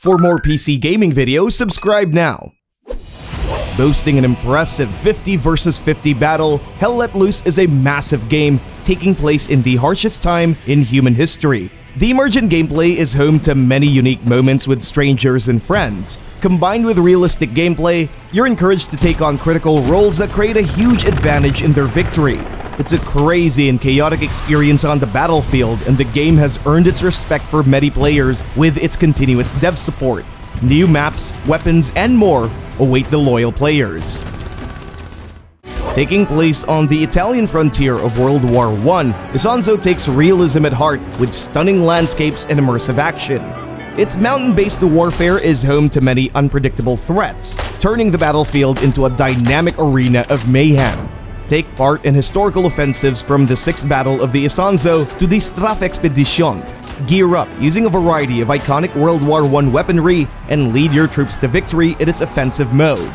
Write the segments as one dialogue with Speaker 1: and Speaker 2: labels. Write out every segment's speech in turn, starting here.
Speaker 1: For more PC gaming videos, subscribe now. Boasting an impressive 50 vs 50 battle, Hell Let Loose is a massive game taking place in the harshest time in human history. The emergent gameplay is home to many unique moments with strangers and friends. Combined with realistic gameplay, you're encouraged to take on critical roles that create a huge advantage in their victory. It's a crazy and chaotic experience on the battlefield, and the game has earned its respect for many players with its continuous dev support. New maps, weapons, and more await the loyal players. Taking place on the Italian frontier of World War I, Isonzo takes realism at heart with stunning landscapes and immersive action. Its mountain-based warfare is home to many unpredictable threats, turning the battlefield into a dynamic arena of mayhem. Take part in historical offensives from the 6th Battle of the Isonzo to the Strafexpedition. Gear up using a variety of iconic World War I weaponry and lead your troops to victory in its offensive mode.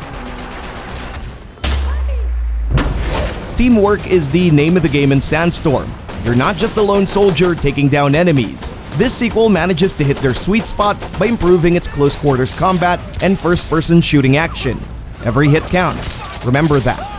Speaker 1: Teamwork is the name of the game in Sandstorm. You're not just a lone soldier taking down enemies. This sequel manages to hit their sweet spot by improving its close quarters combat and first-person shooting action. Every hit counts. Remember that.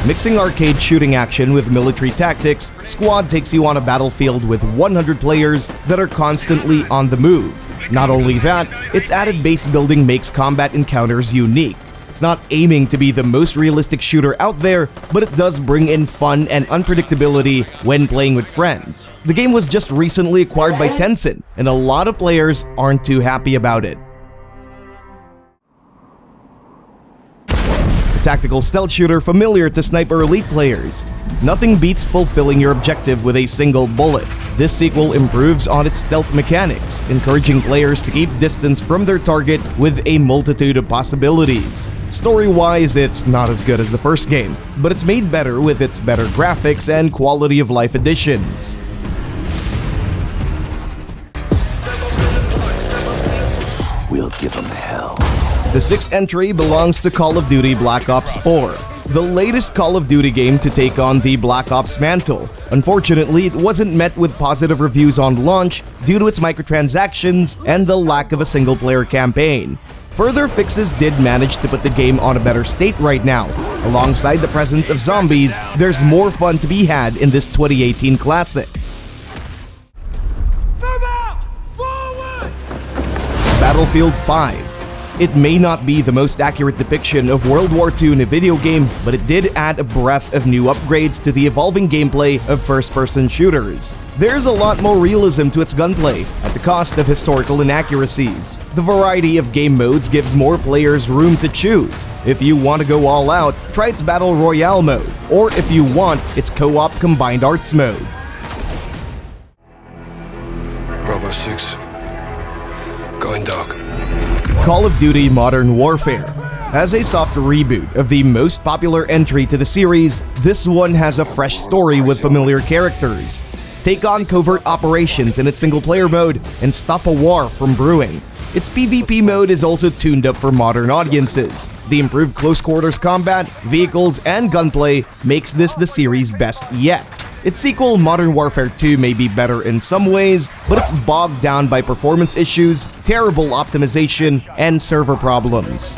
Speaker 1: Mixing arcade shooting action with military tactics, Squad takes you on a battlefield with 100 players that are constantly on the move. Not only that, its added base building makes combat encounters unique. It's not aiming to be the most realistic shooter out there, but it does bring in fun and unpredictability when playing with friends. The game was just recently acquired by Tencent, and a lot of players aren't too happy about it. Tactical stealth shooter familiar to Sniper Elite players. Nothing beats fulfilling your objective with a single bullet. This sequel improves on its stealth mechanics, encouraging players to keep distance from their target with a multitude of possibilities. Story-wise, it's not as good as the first game, but it's made better with its better graphics and quality of life additions.
Speaker 2: We'll give them hell.
Speaker 1: The 6th entry belongs to Call of Duty Black Ops 4, the latest Call of Duty game to take on the Black Ops mantle. Unfortunately, it wasn't met with positive reviews on launch due to its microtransactions and the lack of a single-player campaign. Further fixes did manage to put the game on a better state right now. Alongside the presence of zombies, there's more fun to be had in this 2018 classic.
Speaker 3: Move out! Forward!
Speaker 1: Battlefield 5. It may not be the most accurate depiction of World War II in a video game, but it did add a breadth of new upgrades to the evolving gameplay of first-person shooters. There's a lot more realism to its gunplay, at the cost of historical inaccuracies. The variety of game modes gives more players room to choose. If you want to go all out, try its Battle Royale mode, or if you want, its co-op Combined Arts mode.
Speaker 2: Bravo 6. Going dark.
Speaker 1: Call of Duty Modern Warfare. As a soft reboot of the most popular entry to the series, this one has a fresh story with familiar characters. Take on covert operations in its single-player mode and stop a war from brewing. Its PvP mode is also tuned up for modern audiences. The improved close-quarters combat, vehicles, and gunplay makes this the series' best yet. Its sequel, Modern Warfare 2, may be better in some ways, but it's bogged down by performance issues, terrible optimization, and server problems.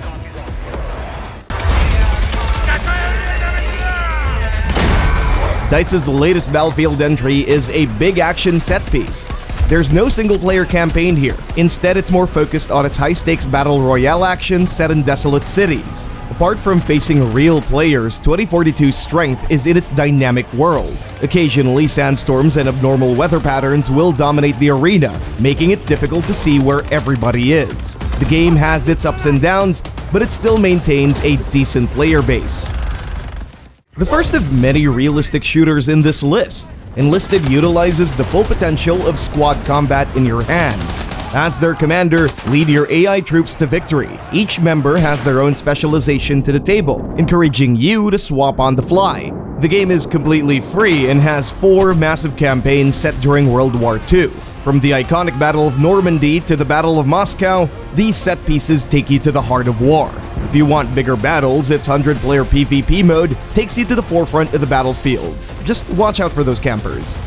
Speaker 1: DICE's latest Battlefield entry is a big action set piece. There's no single-player campaign here. Instead, it's more focused on its high-stakes battle royale action set in desolate cities. Apart from facing real players, 2042's strength is in its dynamic world. Occasionally, sandstorms and abnormal weather patterns will dominate the arena, making it difficult to see where everybody is. The game has its ups and downs, but it still maintains a decent player base. The first of many realistic shooters in this list, Enlisted utilizes the full potential of squad combat in your hands. As their commander, lead your AI troops to victory. Each member has their own specialization to the table, encouraging you to swap on the fly. The game is completely free and has 4 massive campaigns set during World War II. From the iconic Battle of Normandy to the Battle of Moscow, these set pieces take you to the heart of war. If you want bigger battles, its 100-player PvP mode takes you to the forefront of the battlefield. Just watch out for those campers.